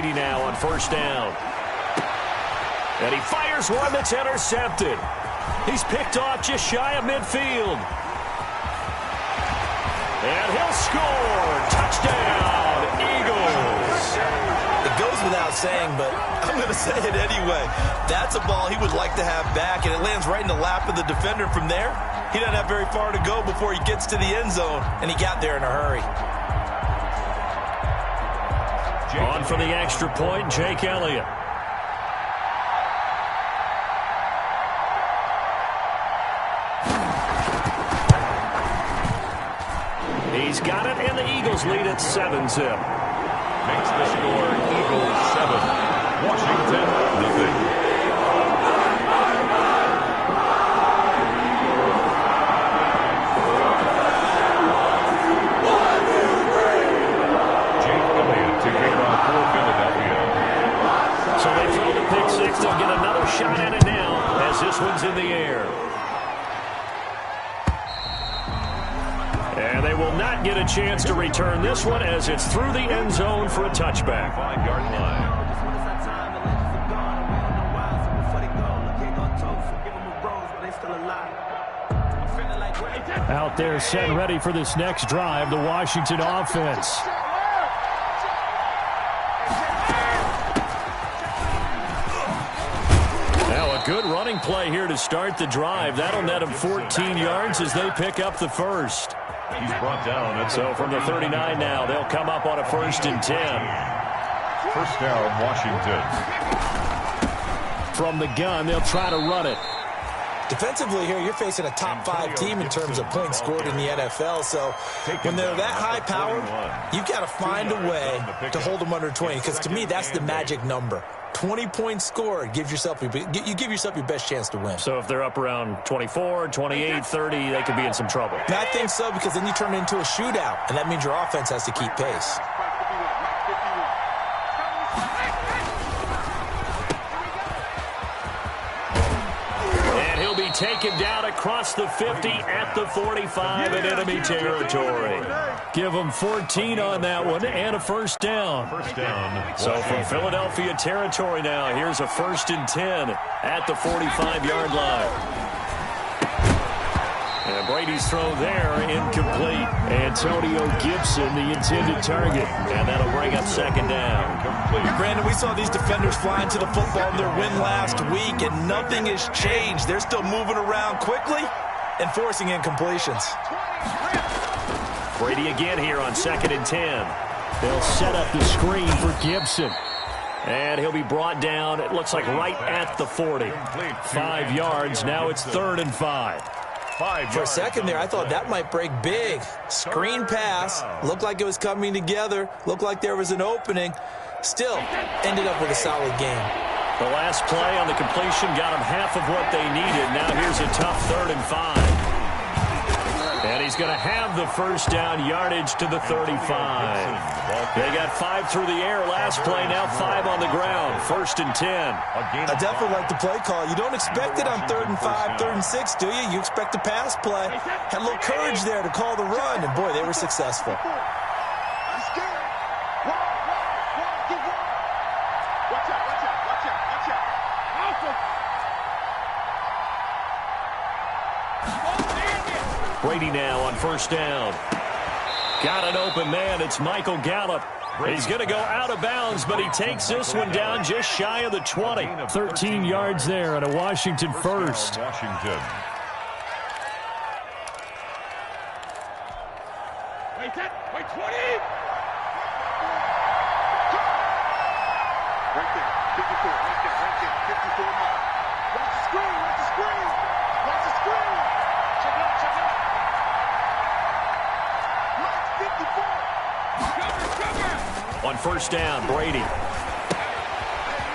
Brady now on first down. And he fires one that's intercepted. He's picked off just shy of midfield. And he'll score. Touchdown, Eagles. It goes without saying, but I'm going to say it anyway. That's a ball he would like to have back, and it lands right in the lap of the defender from there. He doesn't have very far to go before he gets to the end zone, and he got there in a hurry. On for the extra point, Jake Elliott. He's got it, and the Eagles lead at 7-zip. Makes the score Eagles 7, Washington nothing. Jake Elliott to kick off for Philadelphia. So they throw the pick six. They'll get another shot at it now as this one's in the air. And they will not get a chance to return this one as it's through the end zone for a touchback. 5-yard line. Out there set and ready for this next drive, the Washington offense. Now a good running play here to start the drive. That'll net them 14 yards as they pick up the first. He's brought down. So from the 39 now, they'll come up on a 1st and 10. First down, Washington. From the gun, they'll try to run it. Defensively here, you're facing a top-5 team in terms of points scored in the NFL, so when they're that high-powered, you've got to find a way to hold them under 20, because to me, that's the magic number. 20 points scored, you give yourself your best chance to win. So if they're up around 24, 28, 30, they could be in some trouble. I think so, because then you turn it into a shootout, and that means your offense has to keep pace. And he'll be taken down across the 50 at the 45 in enemy territory. Give them 14 on that one and a first down. First down. So from Philadelphia territory now, here's a 1st and 10 at the 45-yard line. And Brady's throw there, incomplete. Antonio Gibson, the intended target. And that'll bring up 2nd down. Brandon, we saw these defenders flying to the football in their win last week, and nothing has changed. They're still moving around quickly and forcing incompletions. Brady again here on 2nd and 10. They'll set up the screen for Gibson. And he'll be brought down, it looks like right at the 40. 5 yards, now it's 3rd and 5. For a second there, I thought that might break big. Screen pass, looked like it was coming together, looked like there was an opening. Still, ended up with a solid game. The last play on the completion got them half of what they needed. Now here's a tough 3rd and 5. And he's going to have the first down, yardage to the 35. They got 5 through the air last play, now 5 on the ground. 1st and 10. I definitely like the play call. You don't expect it on 3rd and 5, 3rd and 6, do you? You expect a pass play. Had a little courage there to call the run, and boy, they were successful. Brady now on 1st down. Got an open man. It's Michael Gallup. He's going to go out of bounds, but he takes this one down just shy of the 20. 13 yards there and a Washington first. Washington. Wait, 20! Right there, 54, right there, 54 miles. Watch the screen, watch the screen, watch the screen. Check it out, check it out. On 1st down, Brady.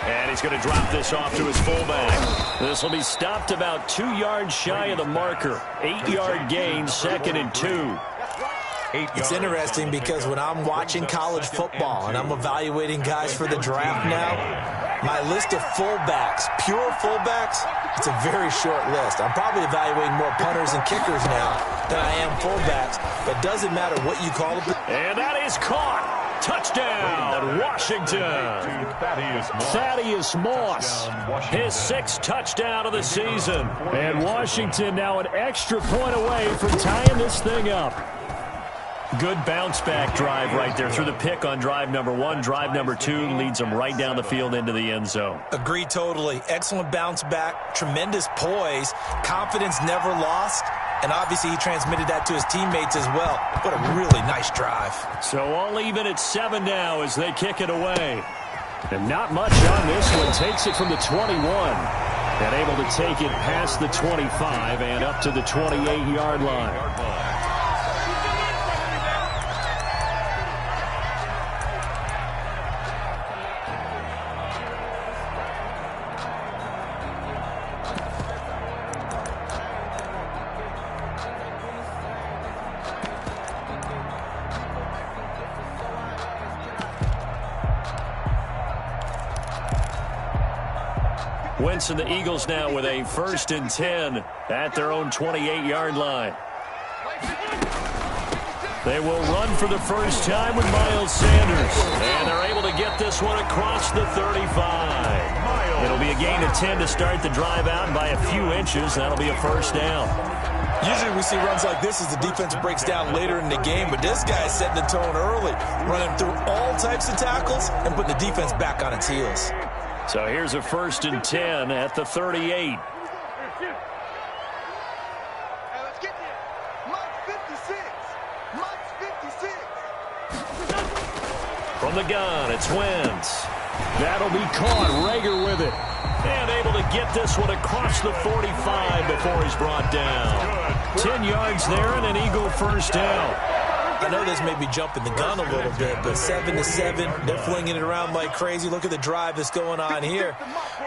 And he's going to drop this off to his fullback. This will be stopped about 2 yards shy of the marker. 8-yard gain, 2nd and 2. It's interesting because when I'm watching college football and I'm evaluating guys for the draft now, my list of fullbacks, pure fullbacks, it's a very short list. I'm probably evaluating more punters and kickers now than I am fullbacks, but it doesn't matter what you call them. And that is caught. Touchdown, Washington. Thaddeus Moss, his 6th touchdown of the season. And Washington now an extra point away from tying this thing up. Good bounce-back drive right there through the pick on drive number 1. Drive number 2 leads them right down the field into the end zone. Agree totally. Excellent bounce-back, tremendous poise, confidence never lost, and obviously he transmitted that to his teammates as well. What a really nice drive. So all even at 7 now as they kick it away. And not much on this one. Takes it from the 21. And able to take it past the 25 and up to the 28-yard line. Wentz and the Eagles now with a 1st and 10 at their own 28-yard line. They will run for the first time with Miles Sanders. And they're able to get this one across the 35. It'll be a gain of 10 to start the drive out by a few inches. That'll be a 1st down. Usually we see runs like this as the defense breaks down later in the game, but this guy's setting the tone early, running through all types of tackles and putting the defense back on its heels. So here's a 1st and 10 at the 38. Let's get there. Mike 56. Mike 56. From the gun, it's Wentz. That'll be caught. Rager with it. And able to get this one across the 45 before he's brought down. 10 yards there and an Eagle 1st down. I know this may be jumping the gun a little bit, but 7-7, they're flinging it around like crazy. Look at the drive that's going on here.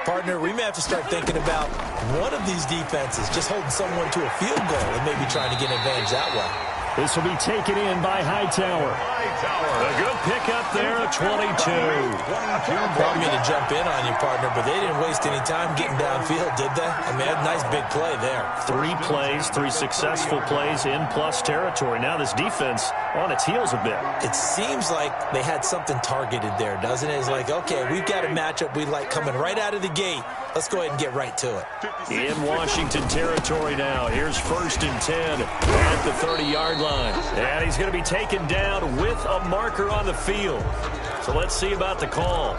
Partner, we may have to start thinking about one of these defenses just holding someone to a field goal and maybe trying to get an advantage that way. This will be taken in by Hightower. A good pickup there at 22. Probably mean to jump in on you, partner, but they didn't waste any time getting downfield, did they? I mean, a nice big play there. 3 plays, 3 successful plays in plus territory. Now this defense on its heels a bit. It seems like they had something targeted there, doesn't it? It's like, okay, we've got a matchup we like coming right out of the gate. Let's go ahead and get right to it. In Washington territory now. Here's 1st and 10 at the 30-yard line. And he's going to be taken down with a marker on the field. So let's see about the call.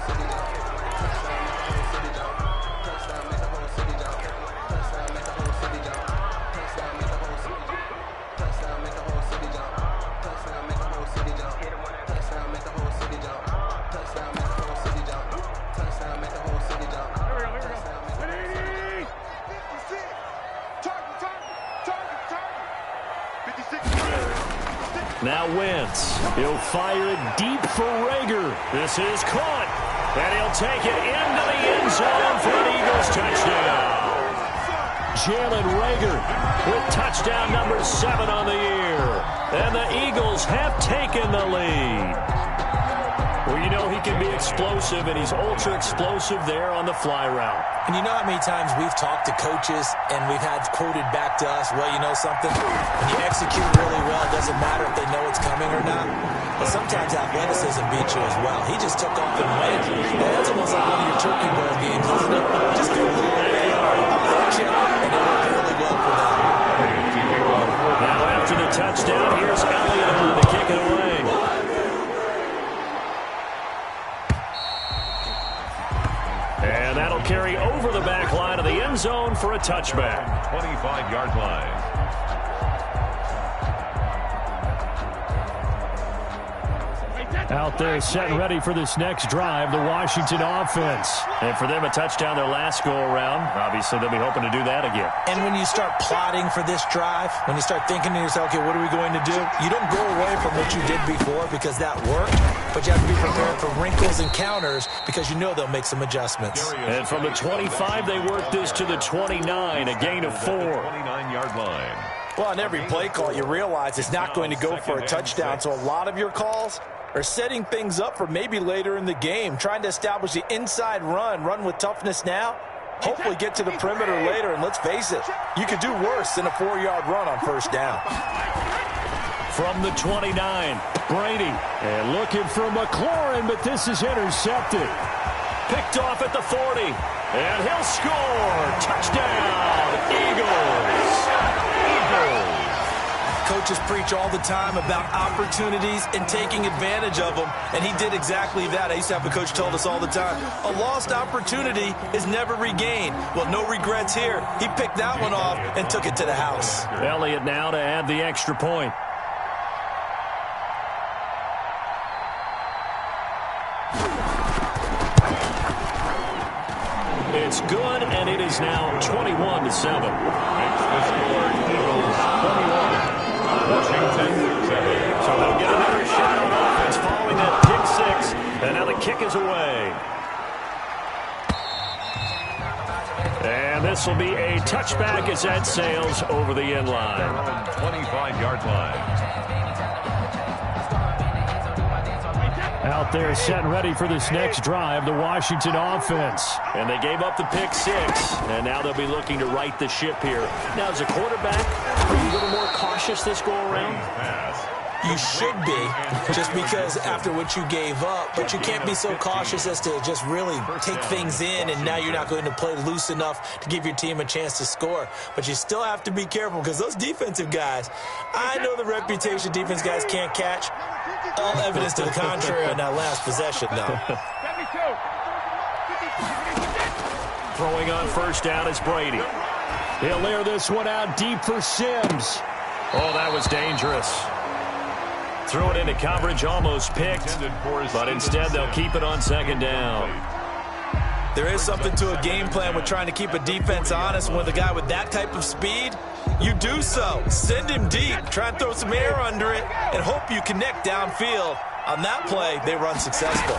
Now Wentz. He'll fire it deep for Rager. This is caught. And he'll take it into the end zone for an Eagles touchdown. Jalen Rager with touchdown number 7 on the year. And the Eagles have taken the lead. Well, you know he can be explosive, and he's ultra-explosive there on the fly route. And you know how many times we've talked to coaches and we've had quoted back to us, well, you know something? When you execute really well, it doesn't matter if they know it's coming or not. But sometimes athleticism beats you as well. He just took off and went. And that's almost like one of your turkey bowl games, isn't it? Just go where they are. And it worked really well for them. Now after the touchdown, here's Elliott on to kick it away. And that'll carry over the back line of the end zone for a touchback. 25-yard line. Out there set and ready for this next drive, the Washington offense. And for them, a touchdown their last go-around. Obviously, they'll be hoping to do that again. And when you start plotting for this drive, when you start thinking to yourself, okay, what are we going to do? You don't go away from what you did before because that worked, but you have to be prepared for wrinkles and counters because you know they'll make some adjustments. And from the 25, they work this to the 29, a gain of 4. 29-yard line. Well, on every play call, you realize it's not going to go for a touchdown, so a lot of your calls are setting things up for maybe later in the game, trying to establish the inside run with toughness now, hopefully get to the perimeter later, and let's face it, you could do worse than a 4-yard run on 1st down. From the 29, Brady. And looking for McLaurin, but this is intercepted. Picked off at the 40. And he'll score. Touchdown, Eagles. Coaches preach all the time about opportunities and taking advantage of them, and he did exactly that. I used to have a coach told us all the time, a lost opportunity is never regained. Well, no regrets here. He picked that one off and took it to the house. Elliott now to add the extra point. It's good, and it is now 21-7. Makes the score Eagles 21. Washington 7. So they'll get another shot on offense following that pick 6. And now the kick is away. And this will be a touchback as that sails over the end line. 25-yard line. Out there set and ready for this next drive, the Washington offense. And they gave up the pick 6, and now they'll be looking to right the ship here. Now, as a quarterback, are you a little more cautious this go-around? You should be, just because after what you gave up, but you can't be so cautious as to just really take things in, and now you're not going to play loose enough to give your team a chance to score. But you still have to be careful, because those defensive guys, I know the reputation defense guys can't catch. All evidence to the contrary on that last possession, though. Throwing on first down is Brady. He'll air this one out deep for Sims. Oh, that was dangerous. Threw it into coverage, almost picked, but instead they'll keep it on second down. There is something to a game plan with trying to keep a defense honest. With a guy with that type of speed, you do so. Send him deep. Try and throw some air under it and hope you connect downfield. On that play, they were unsuccessful.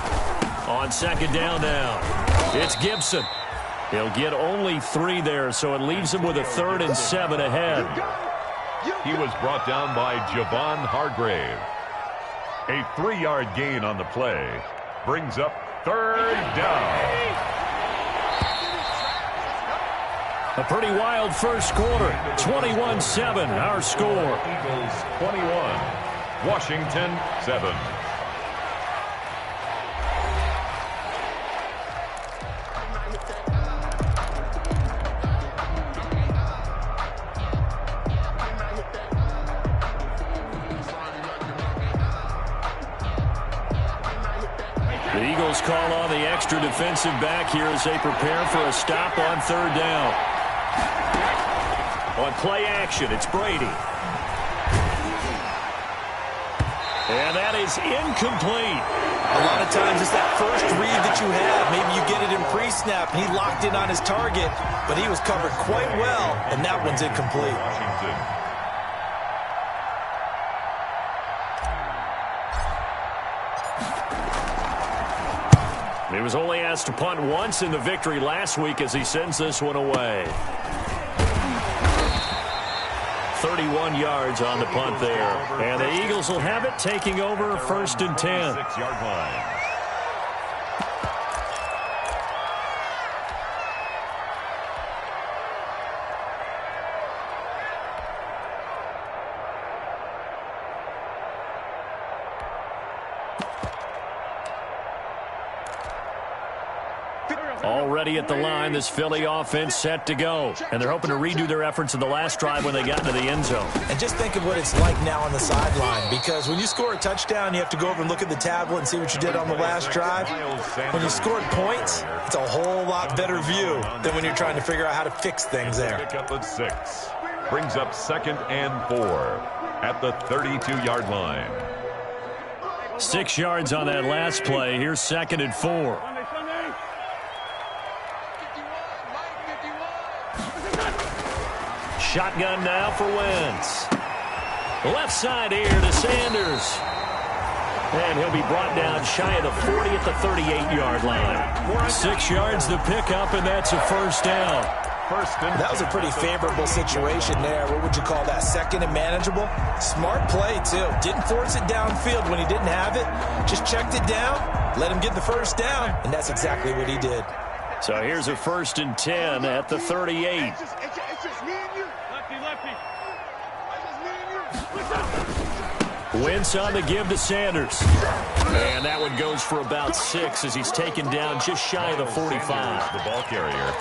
On second down now, it's Gibson. He'll get only 3 there, so it leaves him with a 3rd and 7 ahead. He was brought down by Javon Hargrave. A 3-yard gain on the play brings up 3rd down. A pretty wild first quarter. 21-7, our score. Eagles 21, Washington 7. The Eagles call on the extra defensive back here as they prepare for a stop on 3rd down. On play action, it's Brady. And that is incomplete. A lot of times it's that first read that you have. Maybe you get it in pre-snap, and he locked in on his target, but he was covered quite well, and that one's incomplete. Washington. He was only asked to punt once in the victory last week as he sends this one away. 31 yards on the punt there. And the Eagles will have it, taking over 1st and 10. 6-yard line. Already at the line, this Philly offense set to go. And they're hoping to redo their efforts in the last drive when they got into the end zone. And just think of what it's like now on the sideline, because when you score a touchdown, you have to go over and look at the tablet and see what you did on the last drive. When you scored points, it's a whole lot better view than when you're trying to figure out how to fix things there. Pick up at 6. Brings up 2nd and 4 at the 32-yard line. 6 yards on that last play. Here's 2nd and 4. Shotgun now for Wentz. Left side here to Sanders. And he'll be brought down shy of the 40 at the 38-yard line. 6 yards to pick up, and that's a first down. That was a pretty favorable situation there. What would you call that? 2nd and manageable? Smart play, too. Didn't force it downfield when he didn't have it. Just checked it down, let him get the first down, and that's exactly what he did. So here's a 1st and 10 at the 38. Wentz on the give to Sanders. And that one goes for about 6 as he's taken down just shy of the 45. The ball carrier.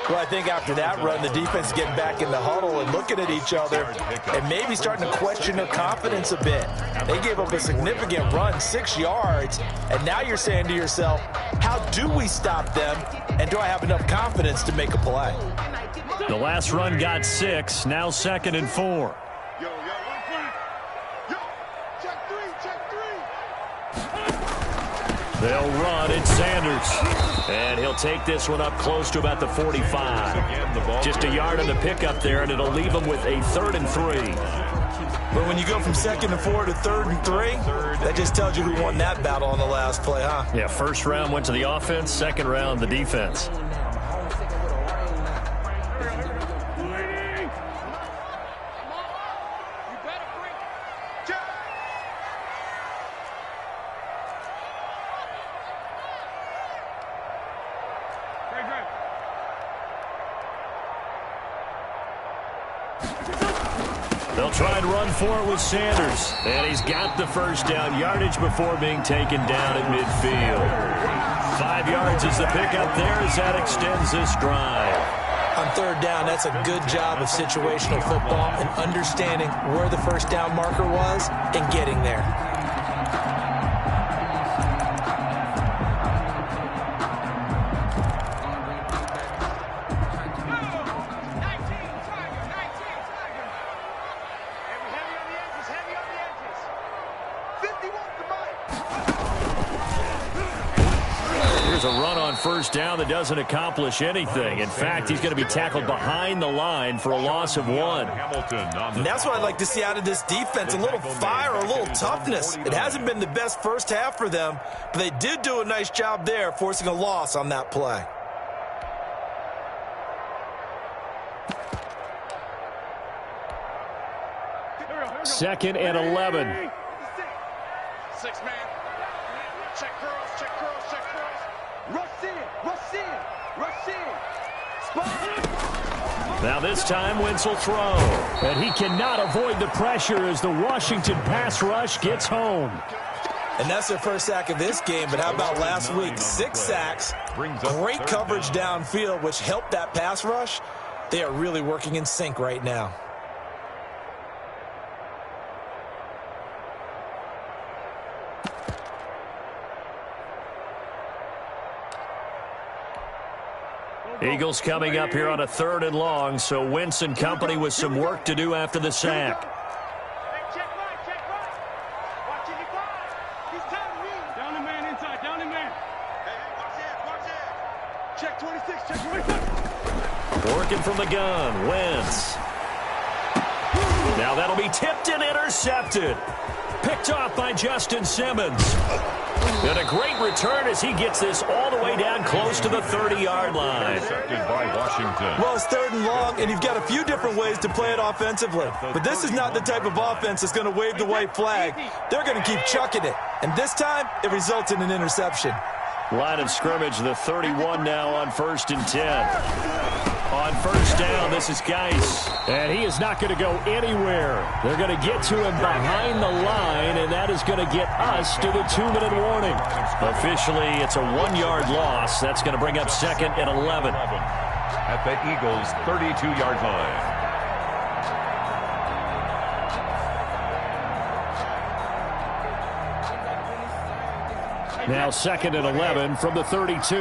Well, I think after that run, the defense is getting back in the huddle and looking at each other and maybe starting to question their confidence a bit. They gave up a significant run, 6 yards, and now you're saying to yourself, how do we stop them, and do I have enough confidence to make a play? The last run got 6, now 2nd and 4. Yo, 1 point. Yo, check 3, check 3. They'll run. It's Sanders. And he'll take this one up close to about the 45. Just a yard on the pickup there, and it'll leave him with a 3rd and 3. But when you go from 2nd and 4 to 3rd and 3, that just tells you who won that battle on the last play, huh? Yeah, first round went to the offense, second round the defense. They'll try and run for it with Sanders. And he's got the first down yardage before being taken down at midfield. 5 yards is the pickup there as that extends this drive. On 3rd down, that's a good job of situational football and understanding where the first down marker was and getting there. A run on first down that doesn't accomplish anything. In fact, he's going to be tackled behind the line for a loss of 1. And that's what I'd like to see out of this defense, a little fire, a little toughness. It hasn't been the best first half for them, but they did do a nice job there, forcing a loss on that play. Second and 11. 6 man. Check curls, check curls, check curls. Rush in, rush in, rush in. Spot. Now this time Wentz will throw. And he cannot avoid the pressure as the Washington pass rush gets home. And that's their first sack of this game, but how about last week? 6 sacks, great coverage downfield, which helped that pass rush. They are really working in sync right now. Eagles coming up here on a 3rd and long, so Wentz and company with some work to do after the sack. Hey, check right. Watch it, he's tired of me. Down the man inside, down the man. Hey, watch it. Check 26, check 26. Working from the gun, Wentz. Now that'll be tipped and intercepted. Picked off by Justin Simmons. And a great return as he gets this all the way down close to the 30-yard line. By Washington. Well, it's 3rd and long, and you've got a few different ways to play it offensively. But this is not the type of offense that's going to wave the white flag. They're going to keep chucking it. And this time, it results in an interception. Line of scrimmage, the 31 now on 1st and 10. On first down, this is Geis. And he is not going to go anywhere. They're going to get to him behind the line, and that is going to get us to the 2-minute warning. Officially, it's a 1-yard loss. That's going to bring up 2nd and 11. At the Eagles' 32-yard line. Now 2nd and 11 from the 32.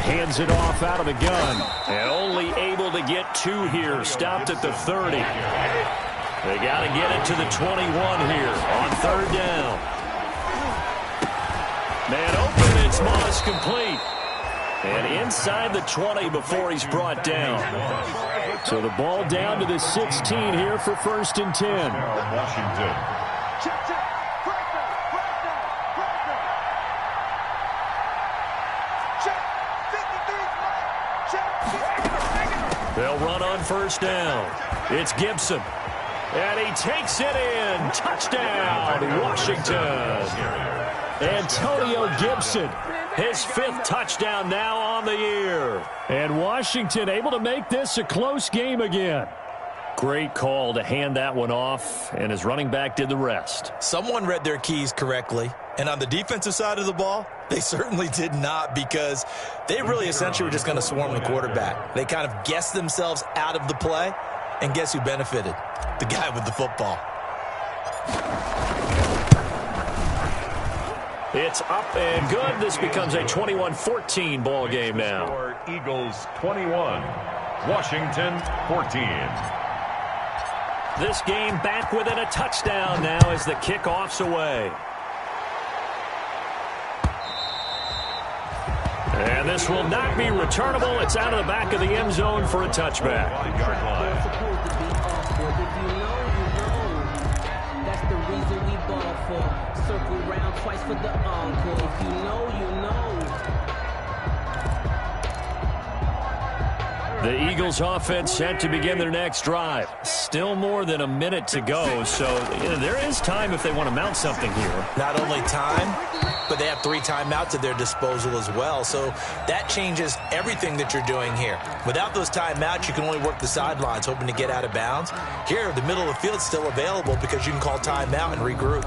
Hands it off out of the gun. And only able to get 2 here. Stopped at the 30. They got to get it to the 21 here on 3rd down. Man open, it's Moss complete. And inside the 20 before he's brought down. So the ball down to the 16 here for 1st and 10. Washington. Check. Break down. Check. 53. Check. They'll run on first down. It's Gibson. And he takes it in. Touchdown, Washington. Antonio Gibson His 5th touchdown now on the year. And Washington able to make this a close game again. Great call to hand that one off, and his running back did the rest. Someone read their keys correctly, and on the defensive side of the ball, they certainly did not, because they really essentially were just going to swarm the quarterback. They kind of guessed themselves out of the play, and guess who benefited? The guy with the football. It's up and good. This becomes a 21-14 ball game now. Eagles 21, Washington 14. This game back within a touchdown now as the kickoff's away. And this will not be returnable. It's out of the back of the end zone for a touchback. That's the reason we ball for. Circle round twice for the encore. If you know, you know. The Eagles offense set to begin their next drive. Still more than a minute to go, so there is time if they want to mount something here. Not only time, but they have 3 timeouts at their disposal as well, so that changes everything that you're doing here. Without those timeouts, you can only work the sidelines, hoping to get out of bounds. Here, the middle of the field's still available because you can call timeout and regroup.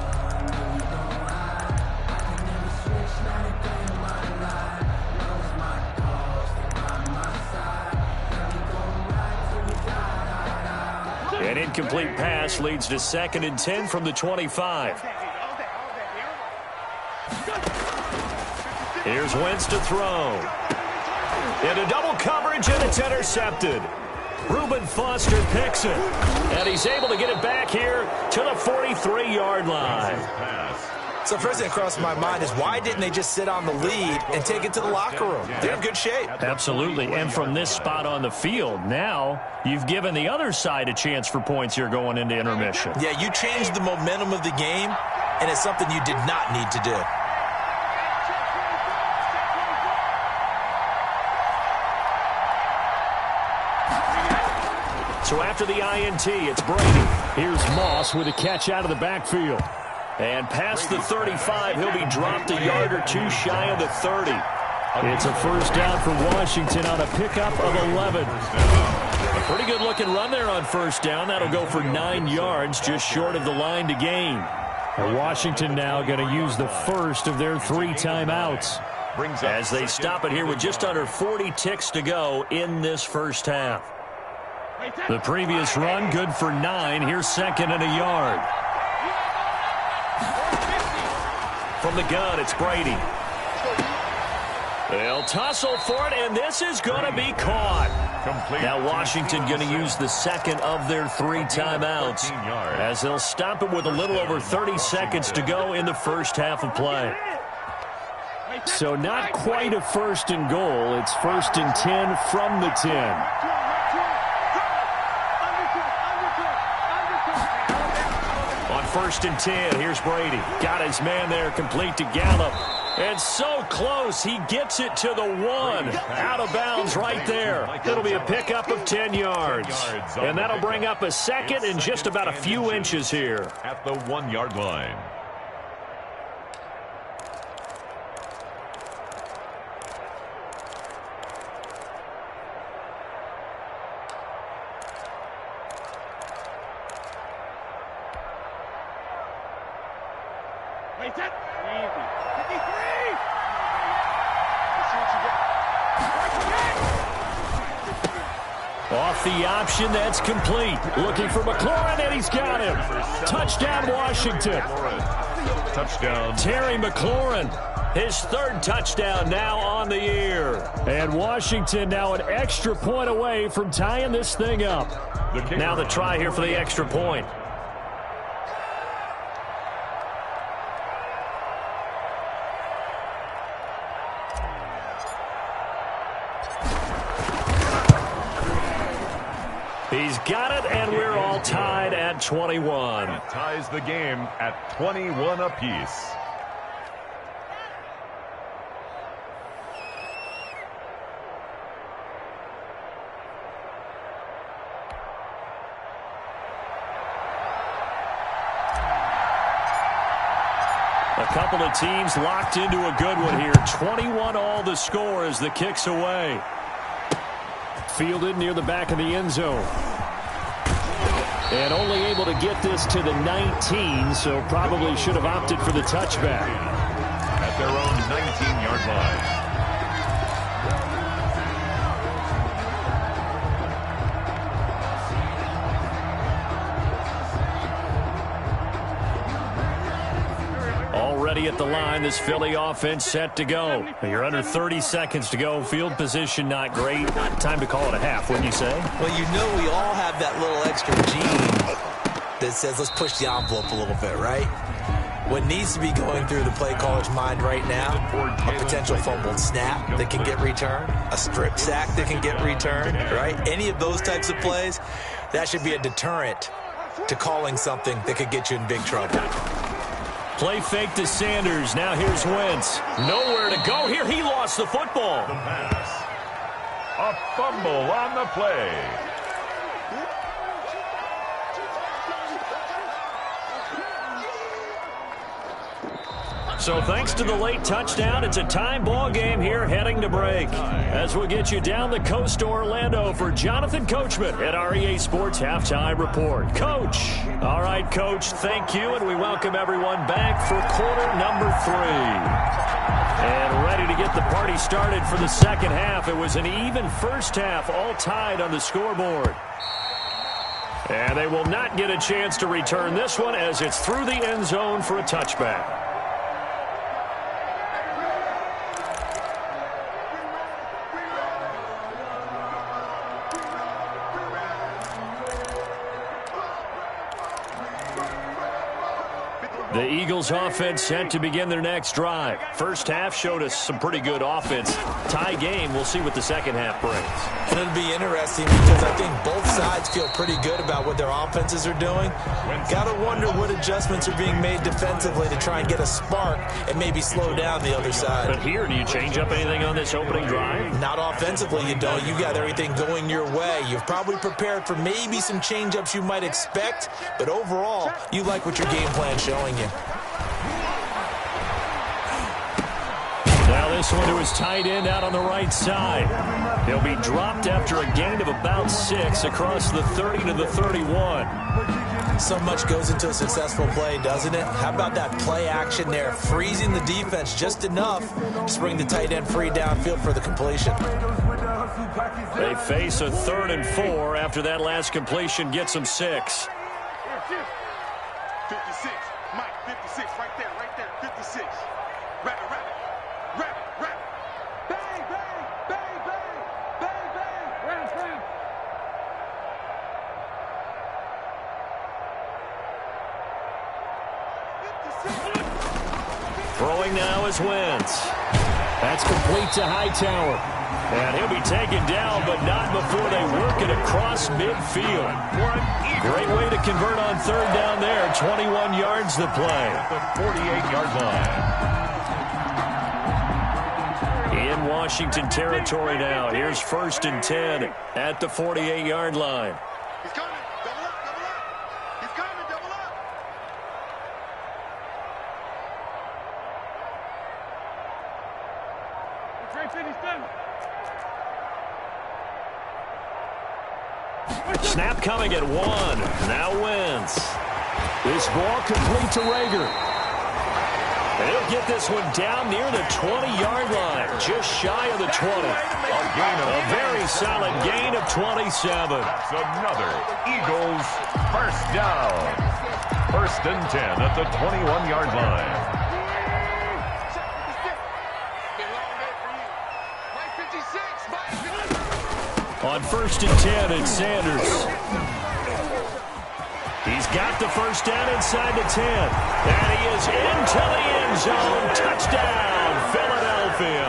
An incomplete pass leads to 2nd and 10 from the 25. Here's Wentz to throw. Into double coverage, and it's intercepted. Reuben Foster picks it. And he's able to get it back here to the 43-yard line. So first thing that crossed my mind is, why didn't they just sit on the lead and take it to the locker room? They're in good shape. Absolutely. And from this spot on the field, now you've given the other side a chance for points here going into intermission. Yeah, you changed the momentum of the game, and it's something you did not need to do. So after the INT, it's Brady. Here's Moss with a catch out of the backfield. And past the 35, he'll be dropped a yard or 2 shy of the 30. It's a first down for Washington on a pickup of 11. A pretty good-looking run there on first down. That'll go for 9 yards, just short of the line to gain. And Washington now going to use the first of their 3 timeouts. As they stop it here with just under 40 ticks to go in this first half. The previous run, good for 9. Here's 2nd and a yard. From the gun, it's Brady. They'll tussle for it, and this is going to be caught. Now Washington going to use the 2nd of their 3 timeouts as they'll stop it with a little over 30 seconds to go in the first half of play. So not quite a 1st and goal. It's 1st and 10 from the 10. On 1st and 10, here's Brady. Got his man there, complete to Gallup. And so close, he gets it to the 1. Out of bounds right there. It'll be a pickup of 10 yards. And that'll bring up a 2nd and just about a few inches here. At the 1-yard line. Wait, that easy. 53. Off the option, that's complete. Looking for McLaurin, and he's got him. Touchdown, Washington. Touchdown. Terry McLaurin, his 3rd touchdown now on the year. And Washington now an extra point away from tying this thing up. Now the try here for the extra point. He's got it, and we're all tied at 21. It ties the game at 21 apiece. A couple of teams locked into a good one here. 21 all the score as the kick's away. Fielded near the back of the end zone. And only able to get this to the 19, so probably should have opted for the touchback. At their own 19-yard line. Already at the line, this Philly offense set to go. You're under 30 seconds to go. Field position not great. Time to call it a half, wouldn't you say? Well, you know we all have that little extra gene that says let's push the envelope a little bit, right? What needs to be going through the play caller's mind right now, a potential fumbled snap that can get returned, a strip sack that can get returned, right? Any of those types of plays, that should be a deterrent to calling something that could get you in big trouble. Play fake to Sanders. Now here's Wentz. Nowhere to go here. He lost the football. The pass. A fumble on the play. So thanks to the late touchdown, it's a time ball game here heading to break. As we get you down the coast to Orlando for Jonathan Coachman at REA Sports Halftime Report. Coach. All right, Coach, thank you, and we welcome everyone back for quarter number 3. And ready to get the party started for the second half. It was an even first half, all tied on the scoreboard. And they will not get a chance to return this one as it's through the end zone for a touchback. The Eagles offense set to begin their next drive. First half showed us some pretty good offense. Tie game, we'll see what the second half brings. And it'll be interesting because I think both sides feel pretty good about what their offenses are doing. Got to wonder what adjustments are being made defensively to try and get a spark and maybe slow down the other side. But here, do you change up anything on this opening drive? Not offensively, you don't. You got everything going your way. You've probably prepared for maybe some change-ups you might expect, but overall, you like what your game plan's showing you. Now this one to his tight end out on the right side. He'll be dropped after a gain of about 6 across the 30 to the 31. So much goes into a successful play, doesn't it? How about that play action there, freezing the defense just enough to bring the tight end free downfield for the completion. They face a 3rd and 4 after that last completion gets them 6. 56, Mike, 56, right there, 56. Rabbit. Bang, bang, bang, bang, bang, bang. Ram. Throwing now is Wentz. That's complete to Hightower. And he'll be taken down, but not before they work it across midfield. Great way to convert on 3rd down there. 21 yards the play. At the 48-yard line. In Washington territory now. Here's 1st and 10 at the 48-yard line. He's coming. Double up. He's coming. Double up. Snap coming at 1. Now Wentz. This ball complete to Rager. They'll get this one down near the 20-yard line, just shy of the 20. A very solid gain of 27. That's another Eagles first down. 1st and 10 at the 21-yard line. On 1st and 10, it's Sanders. He's got the first down inside the 10. And he is into the end zone. Touchdown, Philadelphia.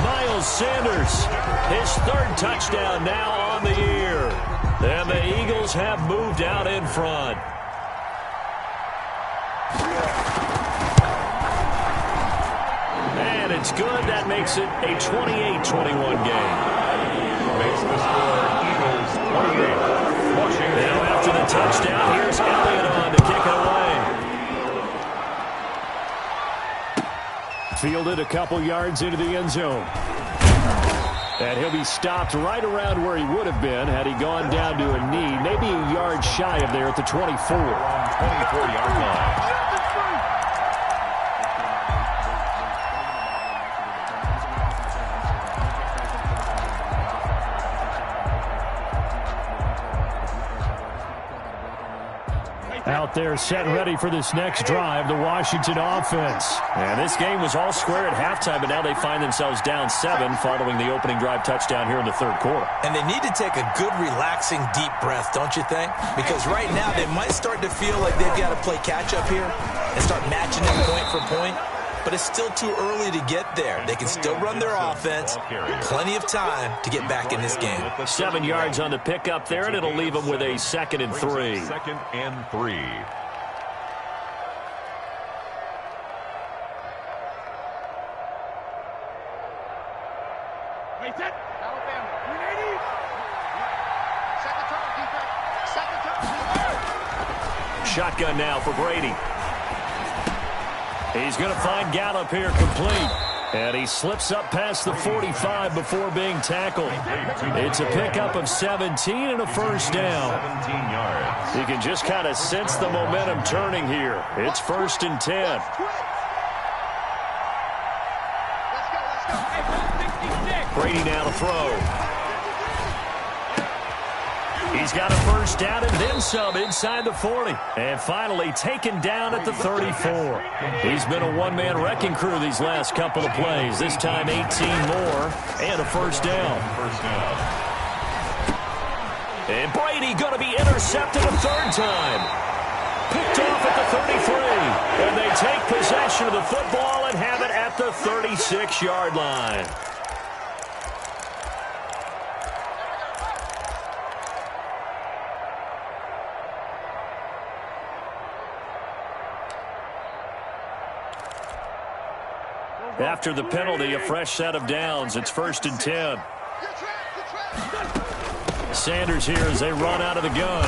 Miles Sanders, his 3rd touchdown now on the year. And the Eagles have moved out in front. And it's good. That makes it a 28-21 game. Makes the score Eagles 28. Washington. Now after the touchdown, here's Elliott on to kick it away. Fielded a couple yards into the end zone. And he'll be stopped right around where he would have been had he gone down to a knee, maybe a yard shy of there at the 24. 24-yard line. Out there set ready for this next drive, the Washington offense. And this game was all square at halftime, but now they find themselves down 7 following the opening drive touchdown here in the third quarter. And they need to take a good, relaxing, deep breath, don't you think? Because right now they might start to feel like they've got to play catch-up here and start matching them point for point. But it's still too early to get there. They can still run their offense. Plenty of time to get back in this game. 7 yards on the pickup there, and it'll leave them with a 2nd and 3. 2nd and 3. Wait, set. Alabama. 380. Second turn, defense. Second turn. Shotgun now for Brady. He's going to find Gallup here complete. And he slips up past the 45 before being tackled. It's a pickup of 17 and a first down. 17 yards. You can just kind of sense the momentum turning here. It's 1st and 10. Let's go. Hey, 166. Brady now to throw. He's got a first down and then some inside the 40. And finally taken down at the 34. He's been a one-man wrecking crew these last couple of plays. This time 18 more and a first down. And Brady going to be intercepted a third time. Picked off at the 33. And they take possession of the football and have it at the 36-yard line. After the penalty, a fresh set of downs. It's 1st and 10. Sanders here as they run out of the gun.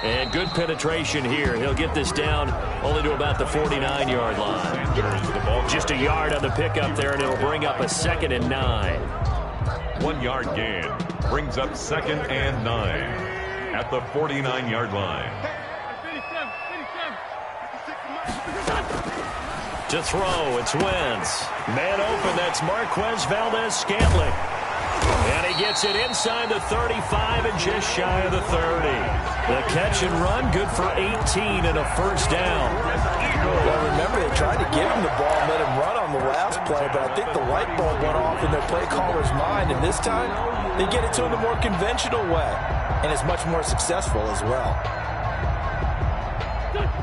And good penetration here. He'll get this down only to about the 49-yard line. Just a yard on the pickup there, and it'll bring up a 2nd and 9. 1 yard gain brings up 2nd and 9 at the 49-yard line. To throw, it's Wentz. Man open, that's Marquez Valdez-Scantling. And he gets it inside the 35 and just shy of the 30. The catch and run, good for 18 and a first down. Well, remember, they tried to give him the ball and let him run on the last play, but I think the light bulb went off in their play caller's mind, and this time they get it to him the more conventional way, and it's much more successful as well.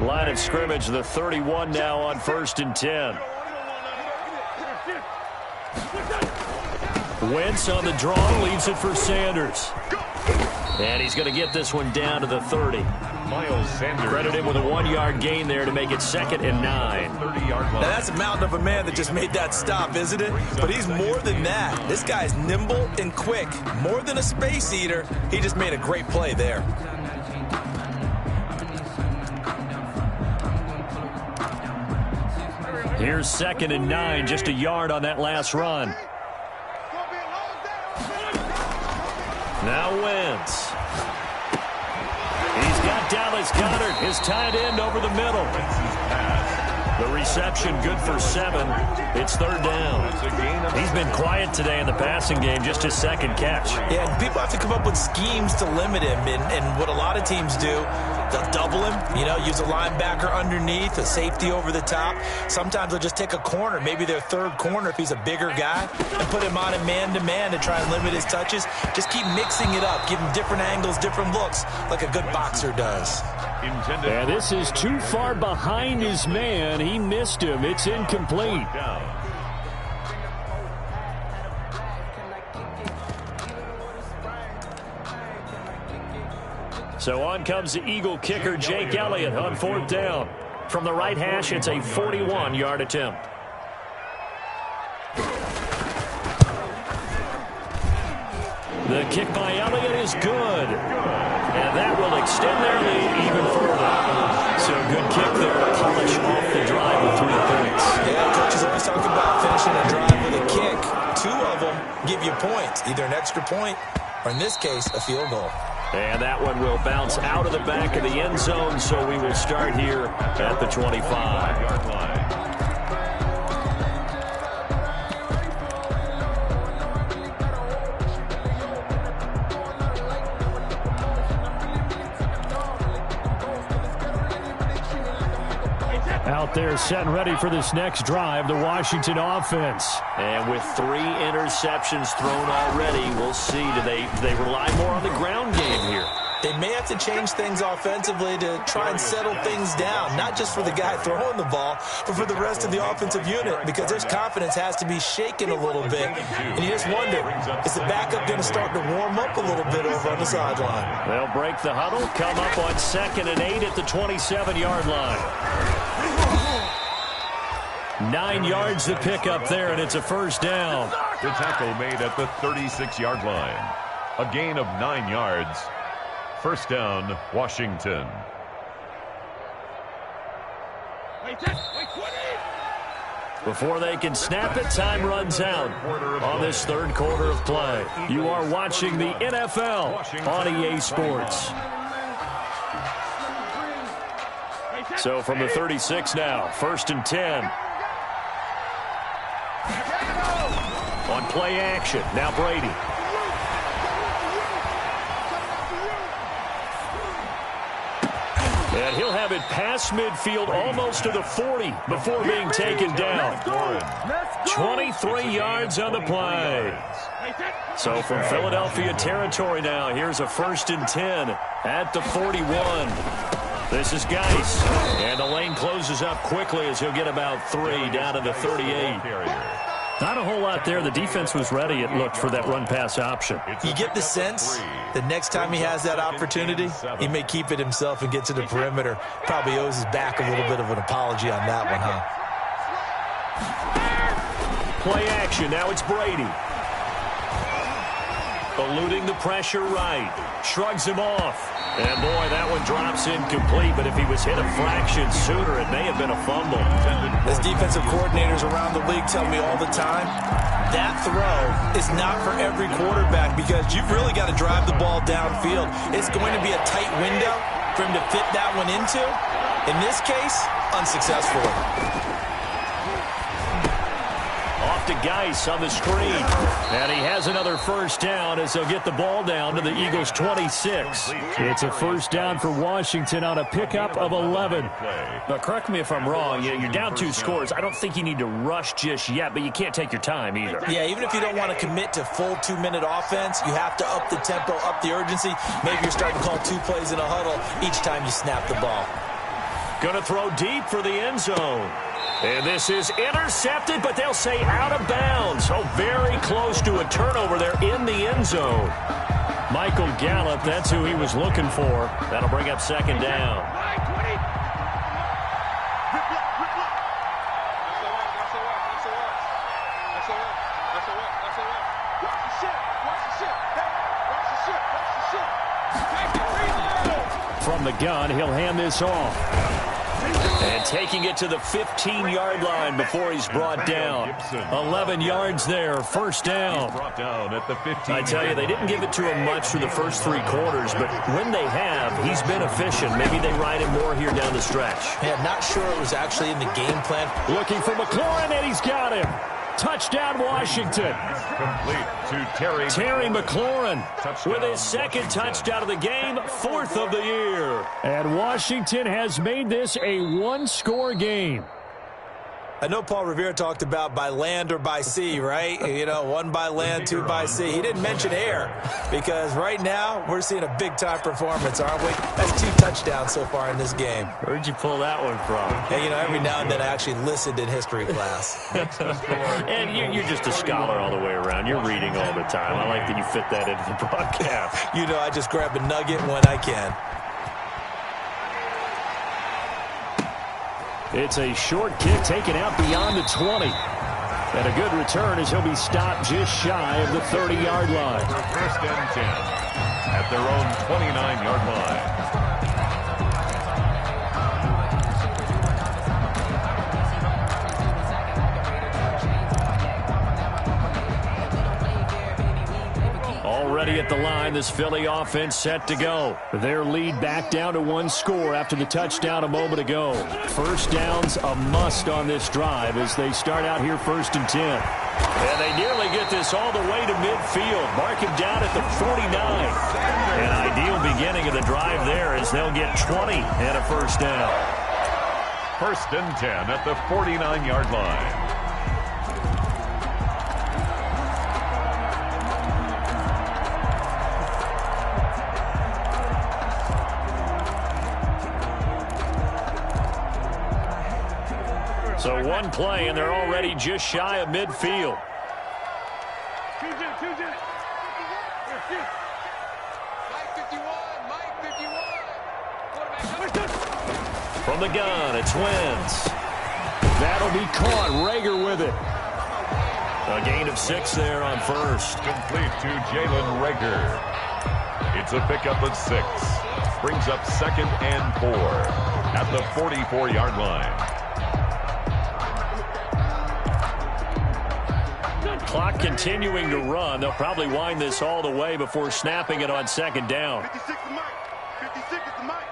Line of scrimmage, the 31 now on 1st and 10. Wentz on the draw, leaves it for Sanders. And he's going to get this one down to the 30. Miles Sanders. Credit him with a 1 yard gain there to make it 2nd and 9. 30-yard line. Now, that's a mountain of a man that just made that stop, isn't it? But he's more than that. This guy's nimble and quick. More than a space eater. He just made a great play there. Here's 2nd and 9, just a yard on that last run. Now Wentz. He's got Dallas Goedert, his tight end, over the middle. The reception good for 7. It's 3rd down. He's been quiet today in the passing game, just his 2nd catch. Yeah, and people have to come up with schemes to limit him, and what a lot of teams do, they'll double him, use a linebacker underneath, a safety over the top. Sometimes they'll just take a corner, maybe their 3rd corner if he's a bigger guy, and put him on a man-to-man to try and limit his touches. Just keep mixing it up, give him different angles, different looks, like a good boxer does. And this is too far behind his man. He missed him. It's incomplete. So on comes the Eagle kicker, Jake Elliott, on 4th down. From the right hash, it's a 41-yard attempt. The kick by Elliott is good. And that will extend their lead even further. So good kick there to polish off the drive with 3 points. Yeah, coaches always talk finishing a drive with a kick, 2 of them give you points, either an extra point or, in this case, a field goal. And that one will bounce out of the back of the end zone, so we will start here at the 25-yard line. Out there set and ready for this next drive, the Washington offense. And with 3 interceptions thrown already, we'll see. Do they rely more on the ground game here? They may have to change things offensively to try and settle things down, not just for the guy throwing the ball, but for the rest of the offensive unit, because their confidence has to be shaken a little bit. And you just wonder, is the backup going to start to warm up a little bit over on the sideline? They'll break the huddle, come up on 2nd and 8 at the 27-yard line. 9 yards to pick up there, and it's a first down. The tackle made at the 36-yard line. A gain of 9 yards. First down, Washington. Before they can snap it, time runs out on this third quarter of play. You are watching the NFL on EA Sports. So from the 36 now, 1st and 10. On play action, now Brady. And he'll have it past midfield almost to the 40 before being taken down. 23 yards on the play. So from Philadelphia territory now, here's a 1st and 10 at the 41. This is Geis. And the lane closes up quickly as he'll get about 3 down to the 38. Not a whole lot there. The defense was ready, it looked, for that run-pass option. You get the sense the next time he has that opportunity, he may keep it himself and get to the perimeter. Probably owes his back a little bit of an apology on that one, huh? Play action. Now it's Brady. Eluding the pressure right. Shrugs him off. And, boy, that one drops incomplete, but if he was hit a fraction sooner, it may have been a fumble. As defensive coordinators around the league tell me all the time, that throw is not for every quarterback because you've really got to drive the ball downfield. It's going to be a tight window for him to fit that one into. In this case, unsuccessfully. Off to Geis on the screen. And he has another first down as they'll get the ball down to the Eagles' 26. It's a first down for Washington on a pickup of 11. But correct me if I'm wrong. You're down 2 scores. I don't think you need to rush just yet, but you can't take your time either. Yeah, even if you don't want to commit to full 2-minute offense, you have to up the tempo, up the urgency. Maybe you're starting to call 2 plays in a huddle each time you snap the ball. Going to throw deep for the end zone. And this is intercepted, but they'll say out of bounds. Oh, very close to a turnover there in the end zone. Michael Gallup, that's who he was looking for. That'll bring up 2nd down. From the gun, he'll hand this off. And taking it to the 15-yard line before he's brought down. 11 yards there, first down. I tell you, they didn't give it to him much through the first 3 quarters, but when they have, he's been efficient. Maybe they ride him more here down the stretch. Yeah, not sure it was actually in the game plan. Looking for McLaurin, and he's got him. Touchdown, Washington. Complete to Terry McLaurin with his 2nd touchdown of the game, 4th of the year. And Washington has made this a 1-score game. I know Paul Revere talked about by land or by sea, right? You know, 1 by land, 2 by sea. He didn't mention air because right now we're seeing a big-time performance, aren't we? That's 2 touchdowns so far in this game. Where'd you pull that one from? Hey, you know, every now and then I actually listened in history class. And you're just a scholar all the way around. You're reading all the time. I like that you fit that into the broadcast. You know, I just grab a nugget when I can. It's a short kick taken out beyond the 20. And a good return as he'll be stopped just shy of the 30-yard line. First and 10 at their own 29-yard line. ready at the line. This Philly offense set to go. Their lead back down to 1 score after the touchdown a moment ago. First down's a must on this drive as they start out here 1st and 10. And they nearly get this all the way to midfield. Mark him down at the 49. An ideal beginning of the drive there as they'll get 20 and a first down. 1st and 10 at the 49-yard line. So 1 play, and they're already just shy of midfield. From the gun, it's Wentz. That'll be caught. Rager with it. A gain of 6 there on first. Complete to Jalen Rager. It's a pickup of 6. Brings up 2nd and 4 at the 44-yard line. Clock continuing to run. They'll probably wind this all the way before snapping it on 2nd down. 56 to Mike. 56 is the Mike.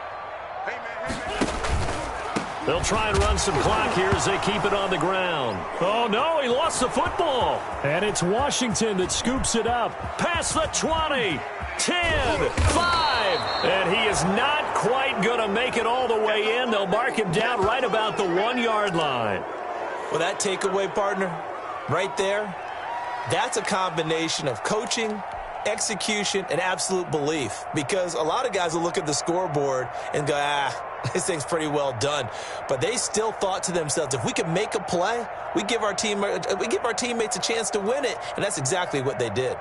Hey, man. They'll try and run some clock here as they keep it on the ground. Oh, no, he lost the football. And it's Washington that scoops it up. Past the 20, 10, 5. And he is not quite going to make it all the way in. They'll mark him down right about the 1-yard line. Well, that takeaway, partner, right there, that's a combination of coaching, execution, and absolute belief. Because a lot of guys will look at the scoreboard and go, this thing's pretty well done. But they still thought to themselves, if we can make a play, we give our teammates a chance to win it. And that's exactly what they did.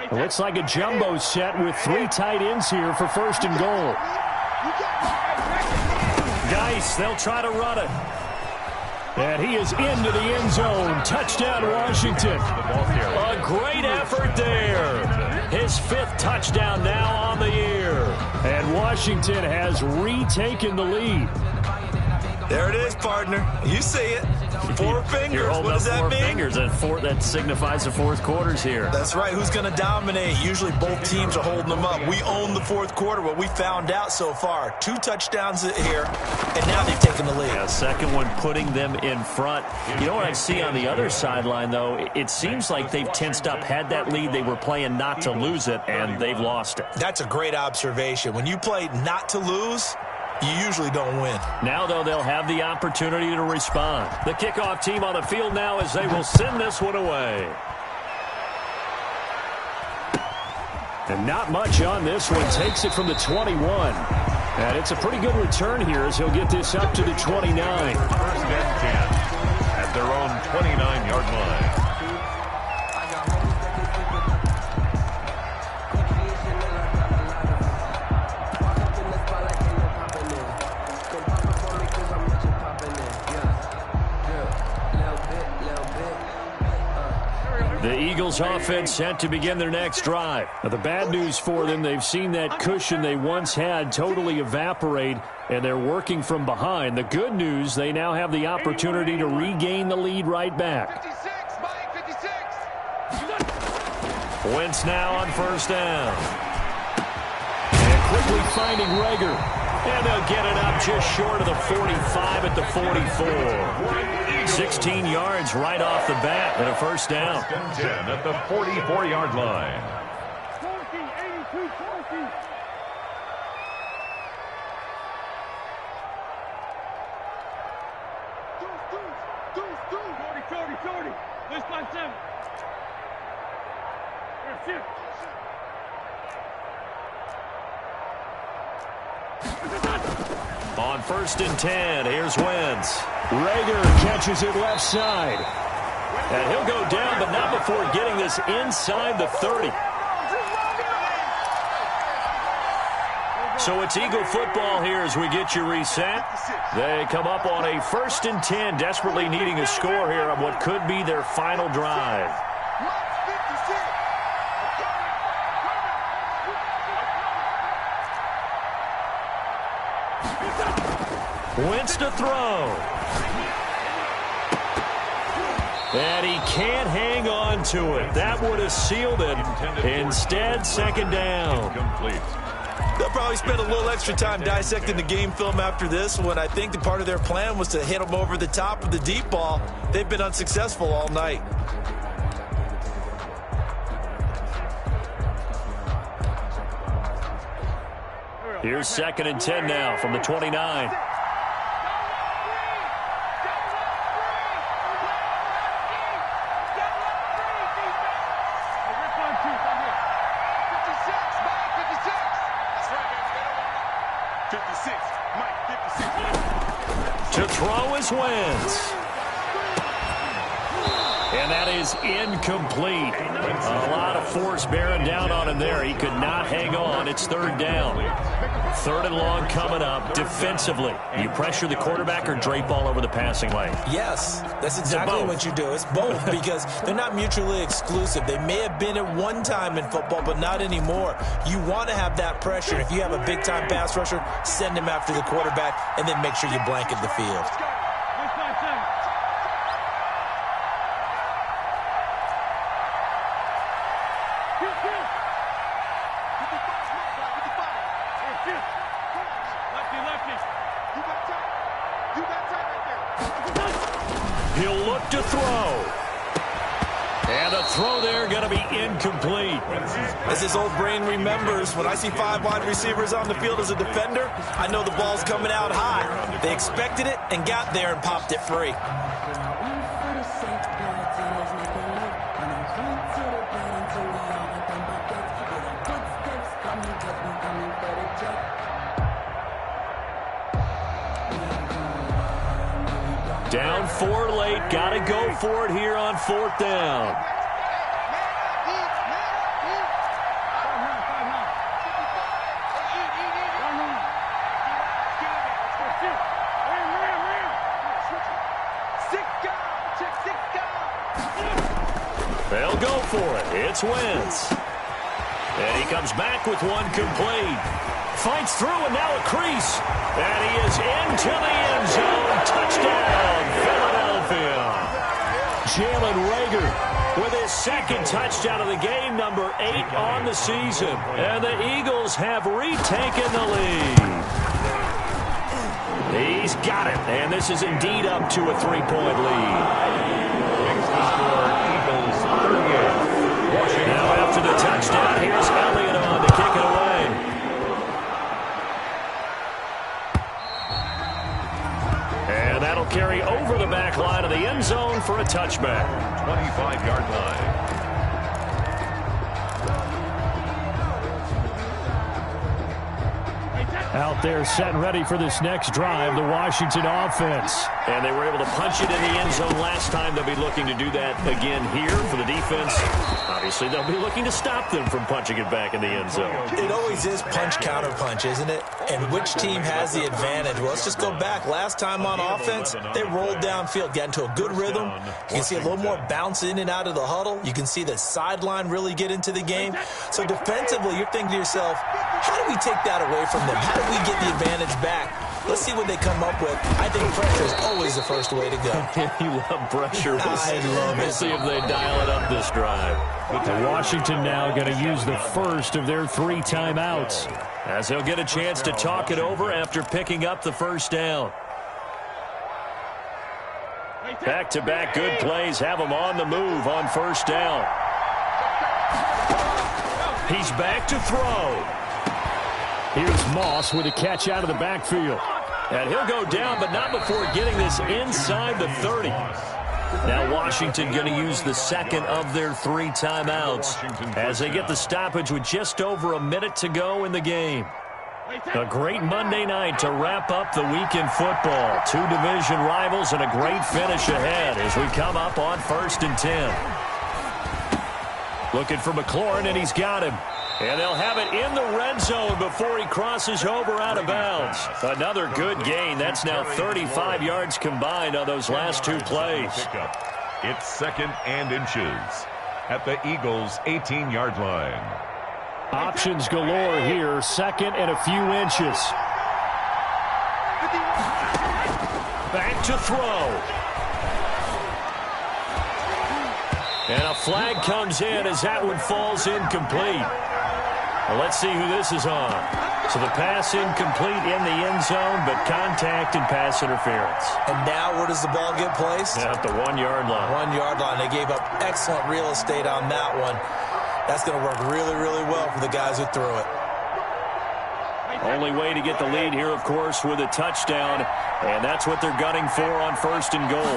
It looks like a jumbo set with 3 tight ends here for 1st and goal. Geis, they'll try to run it. And he is into the end zone. Touchdown, Washington. A great effort there. His 5th touchdown now on the year. And Washington has retaken the lead. There it is, partner. You see it. 4 fingers. What does that mean? 4 fingers. That signifies the 4th quarter's here. That's right. Who's going to dominate? Usually both teams are holding them up. We own the 4th quarter. What we found out so far, 2 touchdowns here, and now they've taken the lead. Yeah, 2nd one putting them in front. You know what I see on the other sideline, though? It seems like they've tensed up. Had that lead, they were playing not to lose it, and they've lost it. That's a great observation. When you play not to lose, you usually don't win. Now, though, they'll have the opportunity to respond. The kickoff team on the field now as they will send this one away. And not much on this one. Takes it from the 21. And it's a pretty good return here as he'll get this up to the 29. 1st and 10 at their own 29-yard line. The Eagles offense set to begin their next drive. Now, the bad news for them, they've seen that cushion they once had totally evaporate, and they're working from behind. The good news, they now have the opportunity to regain the lead right back. 56, Mike, 56. Wentz now on 1st down. And quickly finding Rager. And they'll get it up just short of the 45 at the 44. 16 yards right off the bat and a 1st down. 1st and 10 at the 44-yard line. 82, 40. This 5-7. On 1st and 10, here's Wentz. Rager catches it left side. And he'll go down, but not before getting this inside the 30. So it's Eagle football here as we get you reset. They come up on a 1st and 10, desperately needing a score here on what could be their final drive. Wentz to throw. And he can't hang on to it. That would have sealed it. Instead, second down. Incomplete. They'll probably spend a little extra time dissecting the game film after this one. I think the part of their plan was to hit them over the top of the deep ball. They've been unsuccessful all night. Here's 2nd and 10 now from the 29. To throw is Wentz. And that is incomplete. A lot of force bearing down on him there. He could not hang on. It's 3rd down. 3rd and long coming up. Defensively, you pressure the quarterback or drape all over the passing lane? Yes, that's exactly what you do. It's both because they're not mutually exclusive. They may have been at one time in football, but not anymore. You want to have that pressure. If you have a big-time pass rusher, send him after the quarterback and then make sure you blanket the field. He'll look to throw. And the throw there going to be incomplete. As his old brain remembers, when I see 5 wide receivers on the field as a defender, I know the ball's coming out high. They expected it and got there and popped it free. Down 4 late. Got to go for it here on 4th down. They'll go for it. It's Wentz. And he comes back with one complete. Fights through and now a crease. And he is into the end zone. Touchdown, Philadelphia. Jalen Reagor with his 2nd touchdown of the game, number 8 on the season. And the Eagles have retaken the lead. He's got it. And this is indeed up to a 3-point lead. Makes the score Eagles 38. Now after the touchdown, here's Elliott on to kick it away. And that'll carry over the back line of the end zone for a touchback. 25-yard line. Out there set and ready for this next drive, the Washington offense. And they were able to punch it in the end zone last time. They'll be looking to do that again here for the defense. Obviously, they'll be looking to stop them from punching it back in the end zone. It always is punch-counter-punch, isn't it? And which team has the advantage? Well, let's just go back. Last time on offense, they rolled downfield, got into a good rhythm. You can see a little more bounce in and out of the huddle. You can see the sideline really get into the game. So defensively, you're thinking to yourself, how do we take that away from them? How do we get the advantage back? Let's see what they come up with. I think pressure is always the first way to go. You love pressure. I love it. We'll see if they dial it up this drive. And Washington now going to use the first of their 3 timeouts, as they'll get a chance to talk it over after picking up the first down. Back-to-back good plays have them on the move on first down. He's back to throw. Here's Moss with a catch out of the backfield. And he'll go down, but not before getting this inside the 30. Now Washington going to use the 2nd of their 3 timeouts as they get the stoppage with just over a minute to go in the game. A great Monday night to wrap up the week in football. 2 division rivals and a great finish ahead as we come up on 1st and 10. Looking for McLaurin, and he's got him. And they'll have it in the red zone before he crosses over out of bounds. Another good gain. That's now 35 yards combined on those last 2 plays. It's 2nd and inches at the Eagles' 18-yard line. Options galore here. 2nd and a few inches. Back to throw. And a flag comes in as that one falls incomplete. Well, let's see who this is on. So the pass incomplete in the end zone, but contact and pass interference. And now where does the ball get placed? At the 1-yard line. 1-yard line. They gave up excellent real estate on that one. That's going to work really, really well for the guys who threw it. Only way to get the lead here, of course, with a touchdown. And that's what they're gunning for on 1st and goal.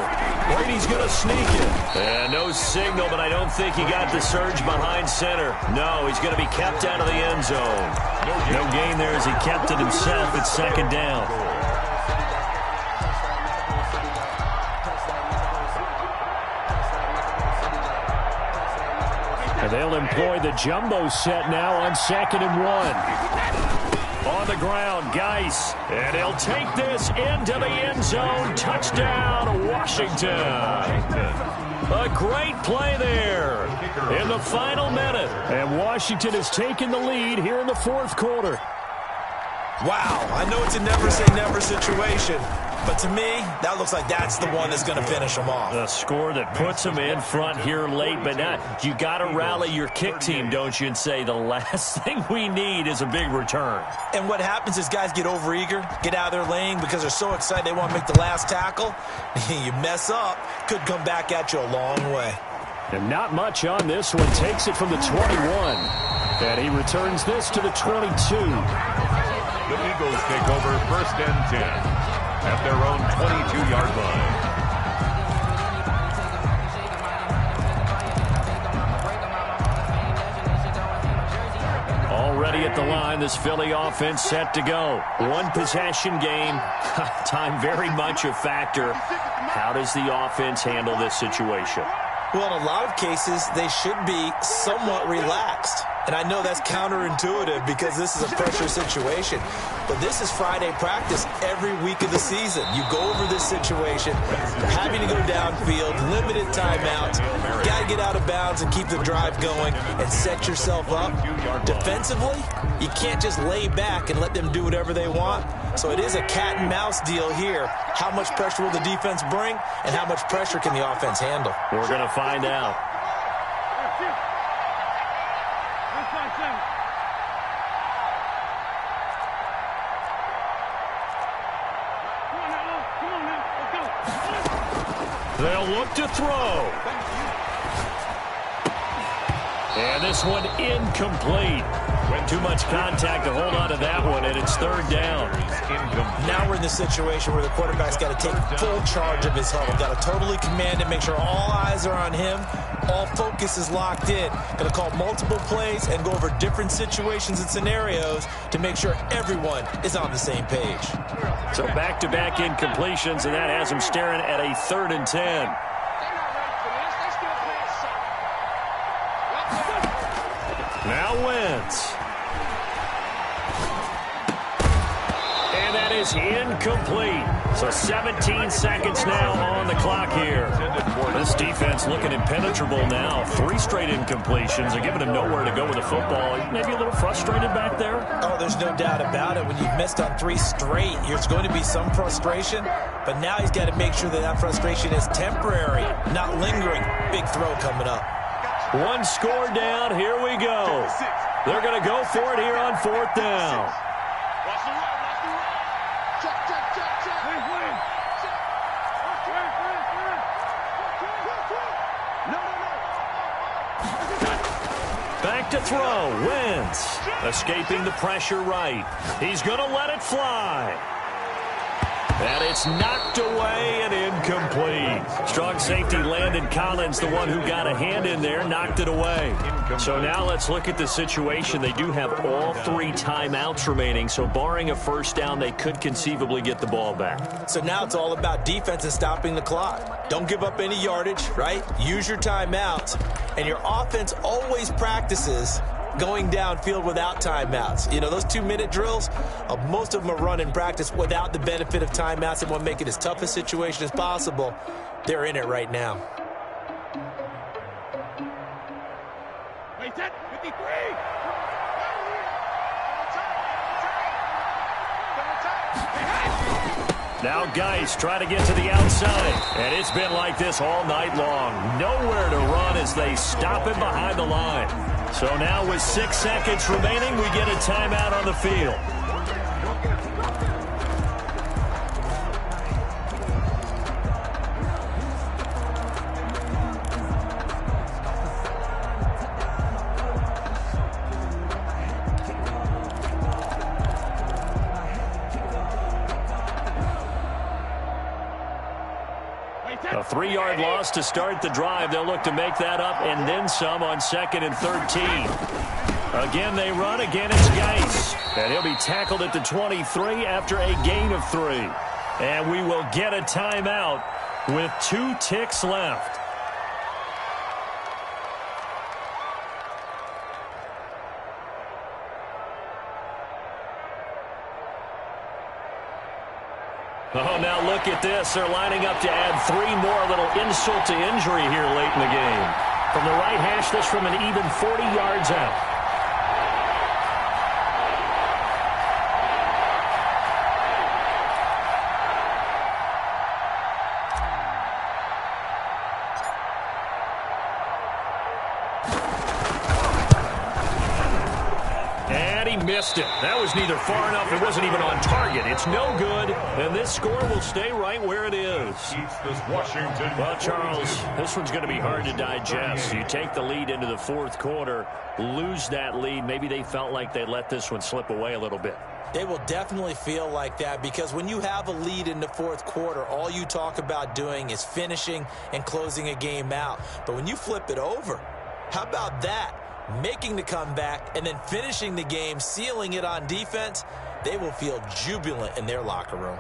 Brady's going to sneak it. And no signal, but I don't think he got the surge behind center. No, he's going to be kept out of the end zone. No gain there as he kept it himself. It's 2nd down. And they'll employ the jumbo set now on 2nd and 1. On the ground, Geis. And he'll take this into the end zone. Touchdown, Washington. A great play there in the final minute. And Washington has taken the lead here in the 4th quarter. Wow, I know it's a never-say-never situation, but to me, that looks like that's the one that's going to finish them off. A score that puts them in front here late, but not. You got to rally your kick team, don't you, and say the last thing we need is a big return. And what happens is guys get overeager, get out of their lane because they're so excited they want to make the last tackle. You mess up, could come back at you a long way. And not much on this one. Takes it from the 21. And he returns this to the 22. The Eagles take over 1st and 10 at their own 22-yard line. Already at the line, this Philly offense set to go. 1-possession game. Time very much a factor. How does the offense handle this situation? Well, in a lot of cases, they should be somewhat relaxed. And I know that's counterintuitive because this is a pressure situation. But this is Friday practice every week of the season. You go over this situation, having to go downfield, limited timeouts, got to get out of bounds and keep the drive going and set yourself up. Defensively, you can't just lay back and let them do whatever they want. So it is a cat and mouse deal here. How much pressure will the defense bring and how much pressure can the offense handle? We're going to find out. They'll look to throw. And this one incomplete. Too much contact to hold on to that one, and it's 3rd down. Now we're in the situation where the quarterback's got to take full charge of his huddle. Got to totally command it, make sure all eyes are on him. All focus is locked in. Going to call multiple plays and go over different situations and scenarios to make sure everyone is on the same page. So back-to-back incompletions, and that has him staring at a 3rd and 10. Now Wentz. And that is incomplete. So 17 seconds now on the clock here. This defense looking impenetrable now. 3 straight incompletions. They're giving him nowhere to go with the football. Maybe a little frustrated back there? Oh, there's no doubt about it. When you've missed on 3 straight, there's going to be some frustration. But now he's got to make sure that that frustration is temporary, not lingering. Big throw coming up. 1 score down. Here we go. They're going to go for it here on 4th down. Back to throw. Wentz escaping the pressure right. He's going to let it fly. And it's knocked away and incomplete. Strong safety Landon Collins, the one who got a hand in there, knocked it away. So now let's look at the situation. They do have all 3 timeouts remaining, so barring a 1st down, they could conceivably get the ball back. So now it's all about defense and stopping the clock. Don't give up any yardage, right? Use your timeouts. And your offense always practices going downfield without timeouts. You know, those 2-minute drills, most of them are run in practice without the benefit of timeouts and want to make it as tough a situation as possible. They're in it right now. Wait, that 53! Now Geis trying to get to the outside. And it's been like this all night long. Nowhere to run as they stop him behind the line. So now with 6 seconds remaining, we get a timeout on the field. A 3-yard loss to start the drive. They'll look to make that up and then some on 2nd and 13. Again, they run. Again, it's Geis. And he'll be tackled at the 23 after a gain of 3. And we will get a timeout with 2 ticks left. Oh, now look at this. They're lining up to add 3 more. Little insult to injury here late in the game. From the right hash, this from an even 40 yards out. Missed it. That was neither far enough. It wasn't even on target. It's no good, and this score will stay right where it is. Well, Charles, this one's going to be hard to digest. You take the lead into the 4th quarter, lose that lead. Maybe they felt like they let this one slip away a little bit. They will definitely feel like that because when you have a lead in the 4th quarter, all you talk about doing is finishing and closing a game out. But when you flip it over, how about that? Making the comeback and then finishing the game, sealing it on defense, they will feel jubilant in their locker room.